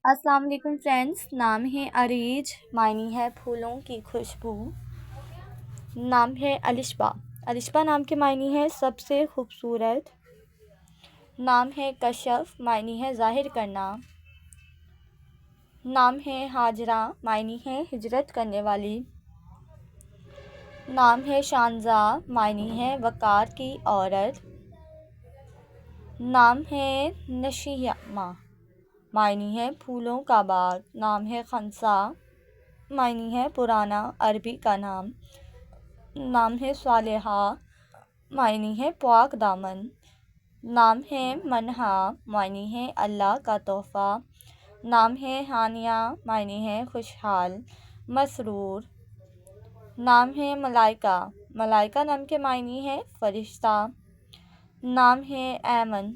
السلام علیکم فرینڈس. نام ہے عریج، معنی ہے پھولوں کی خوشبو. نام ہے الشبا. الشبا نام کے معنی ہے سب سے خوبصورت. نام ہے کشف، معنی ہے ظاہر کرنا. نام ہے ہاجرہ، معنی ہے ہجرت کرنے والی. نام ہے شانزا، معنی ہے وقار کی عورت. نام ہے نشیمہ، معنی ہے پھولوں کا باغ. نام ہے خنسا، معنی ہے پرانا عربی کا نام. نام ہے صالحہ، معنی ہے پاک دامن. نام ہے منہا، معنی ہے اللہ کا تحفہ. نام ہے ہانیہ، معنی ہے خوشحال مسرور. نام ہے ملائکہ. ملائکہ نام کے معنی ہے فرشتہ. نام ہے ایمن.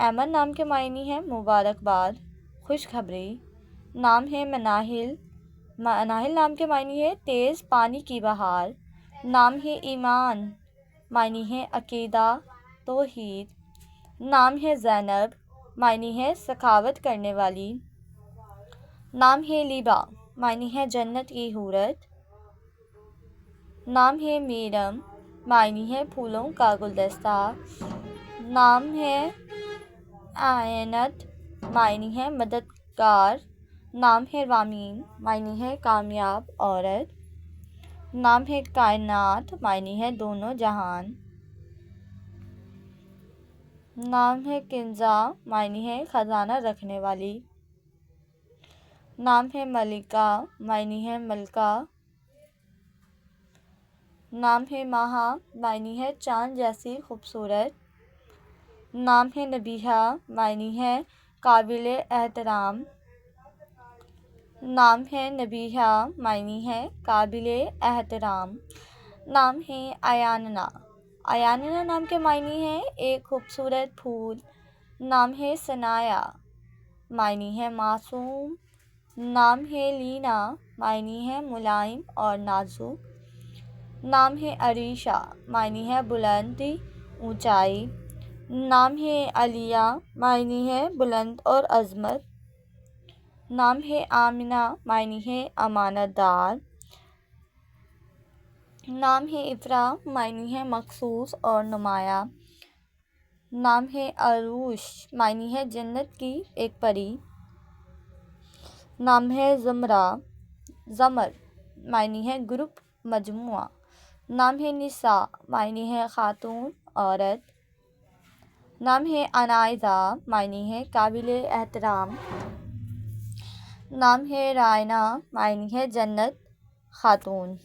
ایمن نام کے معنی ہے مبارکباد، خوشخبری. نام ہے مناہل. مناہل نام کے معنی ہے تیز پانی کی بہار. نام ہے ایمان، معنی ہے عقیدہ، توحید. نام ہے زینب، معنی ہے سخاوت کرنے والی. نام ہے لیبا، معنی ہے جنت کی حورت. نام ہے میرم، معنی ہے پھولوں کا گلدستہ. نام ہے آئینت، معنی ہے مددگار. نام ہے رامین، معنی ہے کامیاب عورت. نام ہے کائنات، معنی ہے دونوں جہان. نام ہے کنزا، معنی ہے خزانہ رکھنے والی. نام ہے ملکہ، معنی ہے ملکہ. نام ہے ماہا، معنی ہے چاند جیسی خوبصورت. نام ہے نبیہہ، معنی ہے قابل احترام. نام ہے نبیہہ، معنی ہے قابل احترام. نام ہے ایاننا. ایاننا نام کے معنی ہے ایک خوبصورت پھول. نام ہے ثنایا، معنی ہے معصوم. نام ہے لینا، معنی ہے ملائم اور نازک. نام ہے عریشہ، معنی ہے بلندی، اونچائی. نام ہے علیہ، معنی ہے بلند اور عظمت. نام ہے آمنہ، معنی ہے امانت دار. نام ہے افرا، معنی ہے مخصوص اور نمایاں. نام ہے عروش، معنی ہے جنت کی ایک پری. نام ہے زمرہ، زمر معنی ہے گروپ، مجموعہ. نام ہے نساء، معنی ہے خاتون، عورت. نام ہے عنائزہ، معنی ہے قابل احترام. نام ہے رائنہ، معنی ہے جنت خاتون.